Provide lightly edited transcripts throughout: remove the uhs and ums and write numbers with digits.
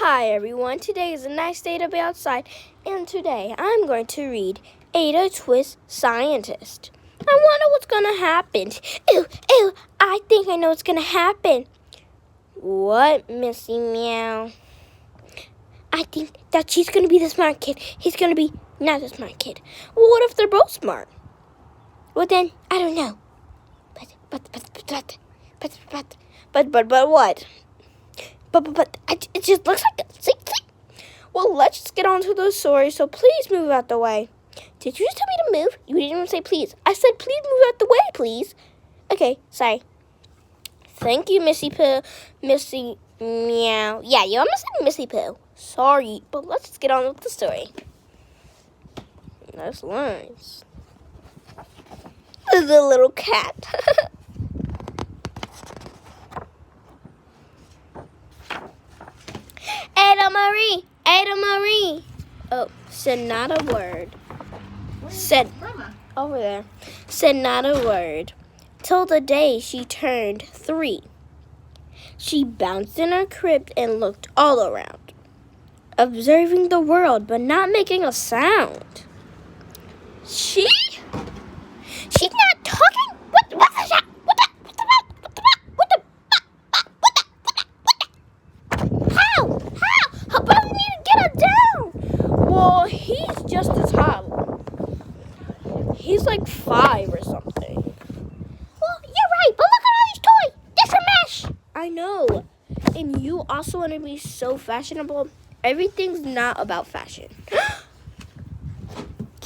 Hi everyone, today is a nice day to be outside, and today I'm going to read Ada Twist Scientist. I wonder what's going to happen. Ew, I think I know what's going to happen. What, Missy Meow? I think that she's going to be the smart kid. He's going to be not the smart kid. Well, what if they're both smart? Well then, I don't know. But what? But it just looks like that. See? Well, let's just get on to the story, so please move out the way. Did you just tell me to move? You didn't even say please. I said please move out the way, please. Okay, sorry. Thank you, Missy Meow. Yeah, you almost said Missy Pooh. Sorry, but let's just get on with the story. Nice lines. The little cat. Ada Marie. Oh, said not a word. Said over there. Said not a word. Till the day she turned 3. She bounced in her crib and looked all around, observing the world but not making a sound. She's not talking. What's that? How about we need to get her down? Well, he's just a toddler. He's like 5 or something. Well, you're right, but look at all these toys. They're for mesh. I know. And you also want to be so fashionable. Everything's not about fashion. Yes,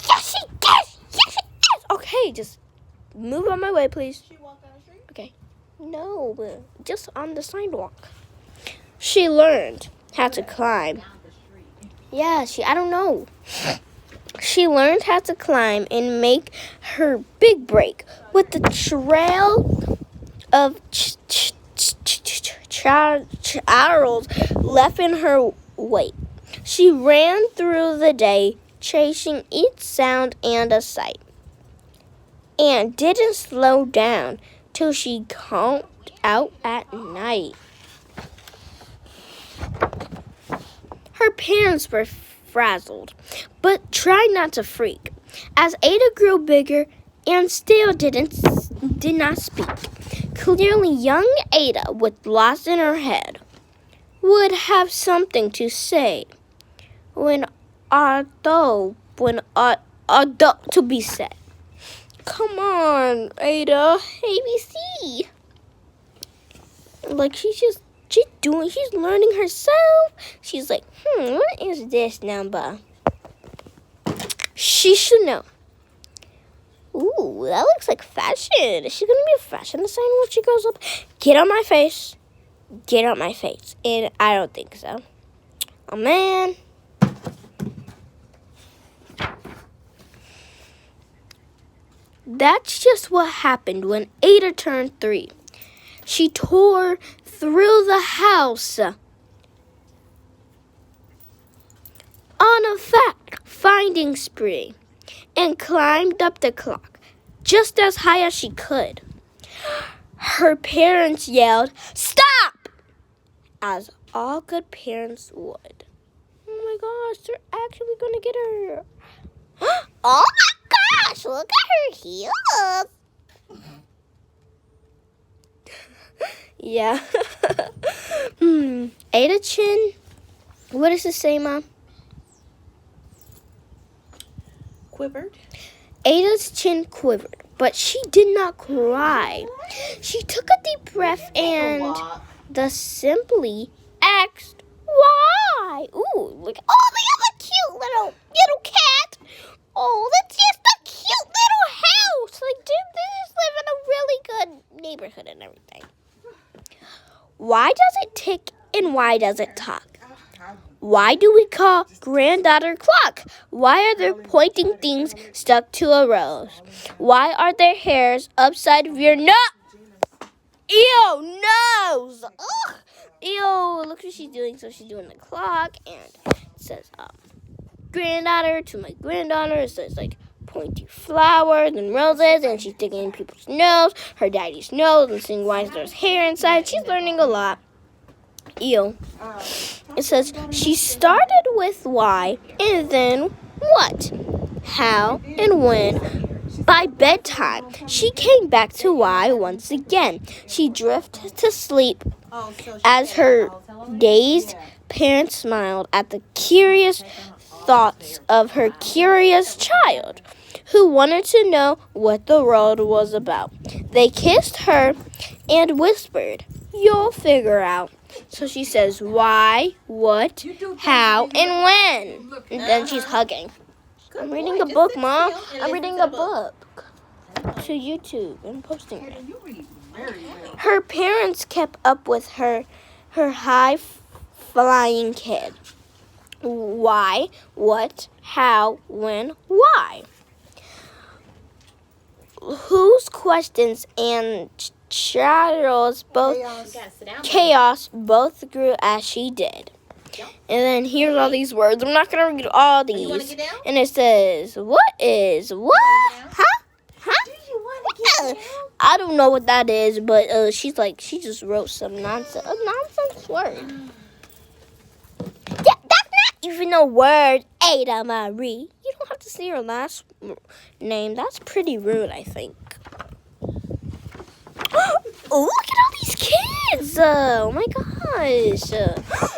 she does. Yes, it is. Okay, just move on my way, please. She walked down the street? Okay. No, just on the sidewalk. She learned how to climb. Yeah, I don't know. She learned how to climb and make her big break with the trail of arrows left in her wake. She ran through the day, chasing each sound and a sight, and didn't slow down till she camped out at night. Her parents were frazzled, but tried not to freak, as Ada grew bigger and still did not speak. Clearly, young Ada, with lots in her head, would have something to say when to be said. Come on, Ada, ABC. Like she's learning herself. She's like, what is this number? She should know. Ooh, that looks like fashion. Is she gonna be a fashion designer when she grows up? Get out my face. Get out my face. And I don't think so. Oh man. That's just what happened when Ada turned 3. She tore through the house on a fact-finding spree and climbed up the clock just as high as she could. Her parents yelled, "Stop!" as all good parents would. Oh my gosh, they're actually going to get her. Oh my gosh, look at her heels. Yeah. Ada Chin, what does it say, Mom? Quivered. Ada's chin quivered, but she did not cry. She took a deep breath and simply asked, "Why?" Ooh, look! Oh, they have a cute little cat. Oh, that's just a cute little house. Like, dude, they just live in a really good neighborhood and everything. Why does it tick and why does it talk? Why do we call granddaughter clock? Why are there pointing things stuck to a rose? Why are there hairs upside of your nose? Ew, nose! Ugh! Ew, look what she's doing. So she's doing the clock, and it says, granddaughter to my granddaughter. It says, like, pointy flowers and roses, and she's digging in people's nose, her daddy's nose, and saying, why is there hair inside? She's learning a lot. Ew. It says, she started with why and then what, how, and when. By bedtime, she came back to why once again. She drifted to sleep as her dazed parents smiled at the curious thoughts of her curious child, who wanted to know what the world was about. They kissed her and whispered, "You'll figure out." So she says, why, what, how, and when. And then she's hugging. I'm reading a book, Mom. I'm reading a book to YouTube and posting it. Her parents kept up with her high-flying kid. Why, what, how, when, why. Whose questions and chaos both grew as she did. And then here's all these words. I'm not going to read all these. And it says, what is, what? Huh? I don't know what that is, but she just wrote some nonsense word. Yeah, that's not even a word, Ada Marie. You don't have to say your last name. That's pretty rude, I think. Oh, look at all these kids. Oh, my gosh.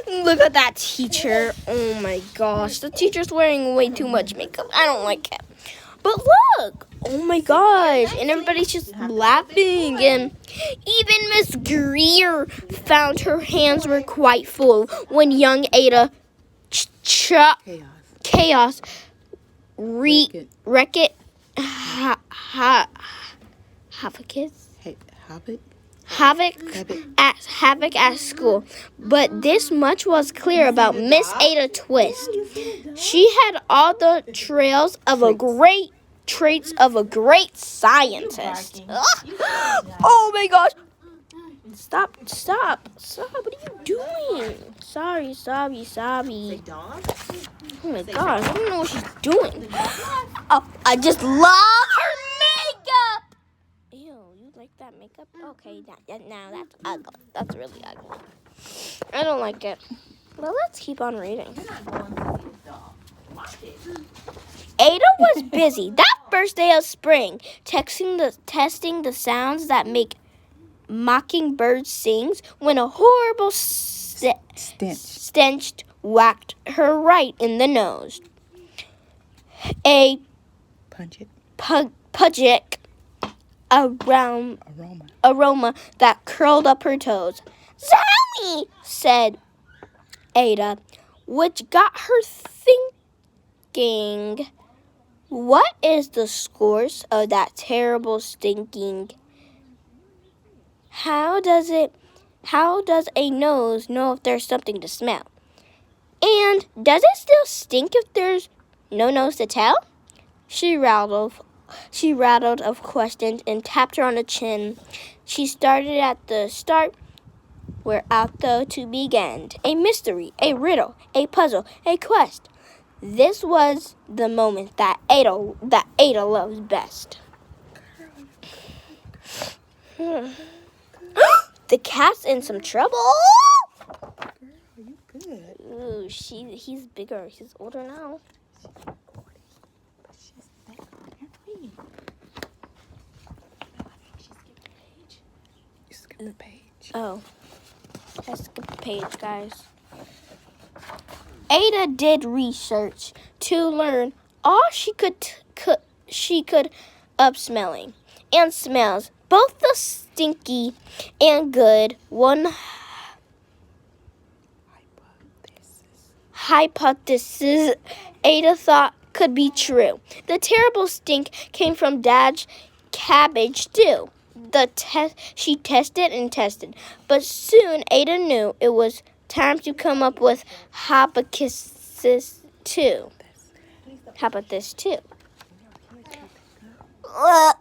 Look at that teacher. Oh, my gosh. The teacher's wearing way too much makeup. I don't like it. But look. Oh, my gosh. And everybody's just laughing. And even Miss Greer found her hands were quite full when young Ada Chaos Wreck-It Havoc at school. But this much was clear about Miss Ada Twist. She had all the traits of a great scientist. Ugh. Oh my gosh. Stop. What are you doing? Sorry. Oh my gosh, I don't know what she's doing. Oh, I just love her makeup. Ew, you like that makeup? Okay, now that's ugly. That's really ugly. I don't like it. Well, let's keep on reading. Ada was busy that first day of spring, testing the sounds that make mockingbirds sings when a horrible stench whacked her right in the nose. A pungent aroma that curled up her toes. "Zowie!" said Ada, which got her thinking, what is the source of that terrible stinking? How does a nose know if there's something to smell? And does it still stink if there's no nose to tell? She rattled of questions and tapped her on the chin. She started at the start, where out though to begin. A mystery, a riddle, a puzzle, a quest. This was the moment that Ada loves best. The cat's in some trouble. Girl, you good. Ooh, he's bigger. He's older now. She's back on her feet. You skipped the page. Oh, I skipped the page, guys. Ada did research to learn all she could of smelling and smells, both the stinky and good. One hypothesis Ada thought could be true. The terrible stink came from Dad's cabbage stew. She tested and tested, but soon Ada knew it was time to come up with hypothesis 2. How about this too? Oh,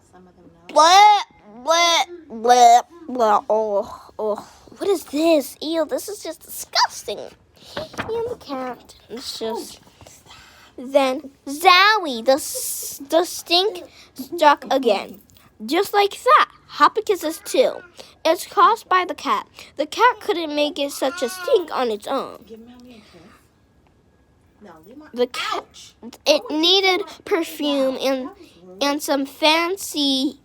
what is this? Ew, this is just disgusting. And the cat. It's just. Then, Zowie, the stink struck again. Just like that, hypothesis 2. It's caused by the cat. The cat couldn't make it such a stink on its own. No, leave my. The it needed perfume and some fancy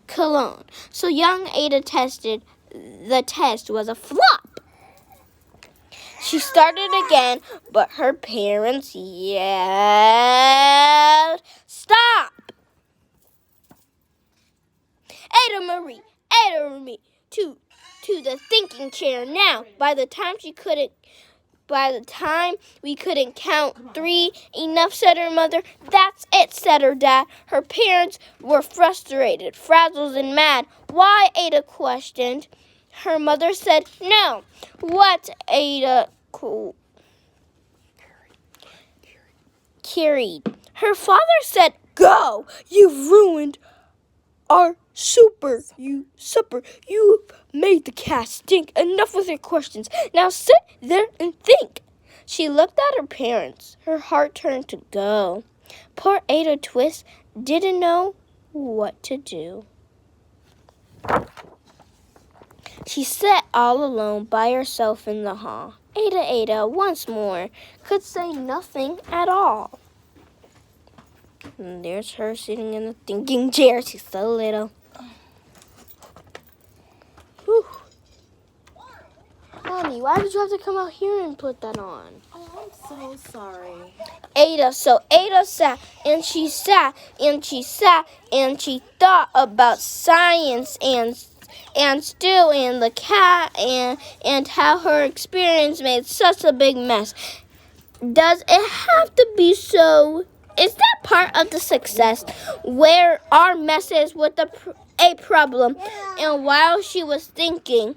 cologne. So young Ada tested. The test was a flop. She started again, but her parents yelled, "Stop! Ada Marie, to the thinking chair now." By the time we couldn't count 3 enough, said her mother. "That's it," said her dad. Her parents were frustrated, frazzled, and mad. "Why?" Ada questioned. Her mother said, "No." "What?" Ada queried. Her father said, "Go! You've ruined our supper. You've made the cat stink. Enough with your questions. Now sit there and think." She looked at her parents. Her heart turned to gold. Poor Ada Twist didn't know what to do. She sat all alone by herself in the hall. Ada once more could say nothing at all. And there's her sitting in the thinking chair. She's so little. Whew. Mommy, why did you have to come out here and put that on? Oh, I'm so sorry. So Ada sat and she thought about science and Stu and the cat and how her experience made such a big mess. Does it have to be so? Is that part of the success where our messes with a problem? And while she was thinking,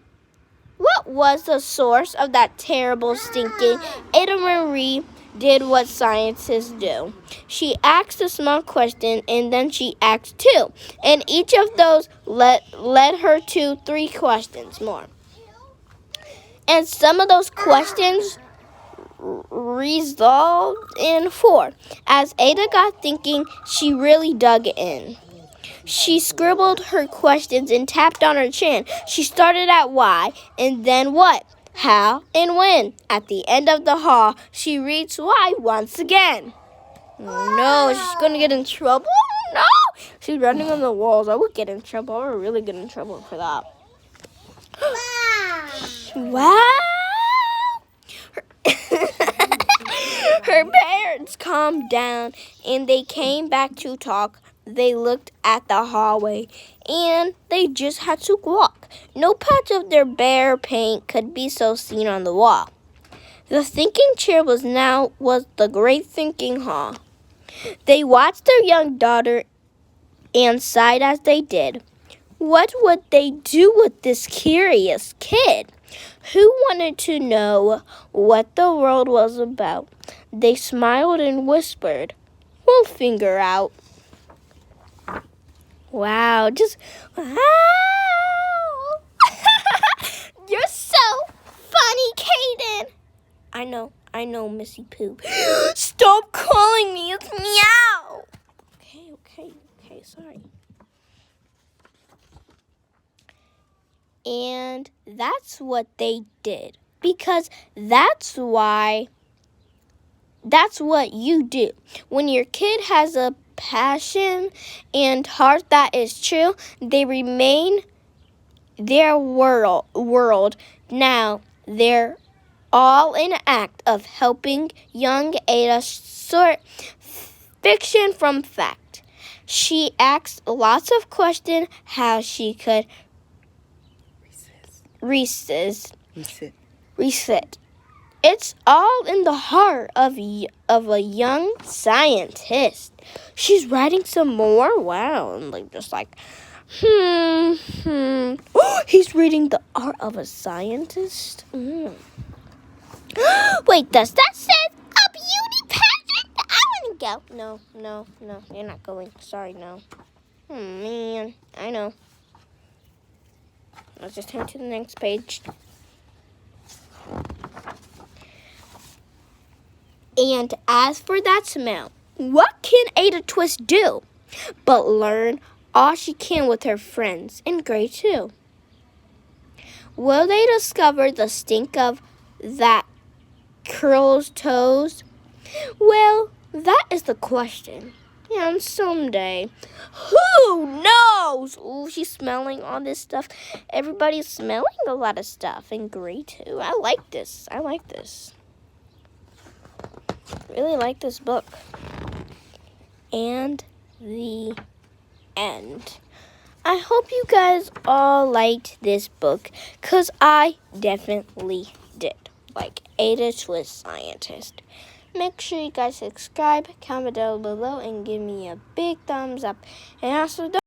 what was the source of that terrible stinking, Ada Marie did what scientists do. She asked a small question, and then she asked 2. And each of those led her to 3 questions more. And some of those questions resolved in 4. As Ada got thinking, she really dug in. She scribbled her questions and tapped on her chin. She started at why, and then what, how, and when. At the end of the hall, she reached why once again. Oh no, she's going to get in trouble? No! She's running on the walls. I would get in trouble. I would really get in trouble for that. Wow! Her parents calmed down and they came back to talk. They looked at the hallway and they just had to walk. No patch of their bare paint could be so seen on the wall. The thinking chair was the great thinking hall. They watched their young daughter and sighed as they did. What would they do with this curious kid who wanted to know what the world was about? They smiled and whispered, "We'll figure out." Wow, wow. You're so funny, Kaden. I know, Missy Pooh. Stop calling me, it's meow. Okay, sorry. And that's what they did. Because that's what you do. When your kid has a passion and heart that is true, they remain their world. Now they're all in the act of helping young Ada sort fiction from fact. She asked lots of questions how she could reset. It's all in the heart of a young scientist. She's writing some more. Wow, and just like, he's reading The Art of a Scientist. Wait, does that say a beauty pageant? I want to go. No, you're not going. Sorry, no. Oh, man, I know. Let's just turn to the next page. And as for that smell, what can Ada Twist do but learn all she can with her friends in grade 2? Will they discover the stink of that curls toes Well, that is the question. And someday, who knows? Ooh, she's smelling all this stuff. Everybody's smelling a lot of stuff, and Gray too. I like this. Really like this book. And the end. I hope you guys all liked this book, because I definitely did. Like Ada Twist Scientist. Make sure you guys subscribe, comment down below, and give me a big thumbs up. And also don't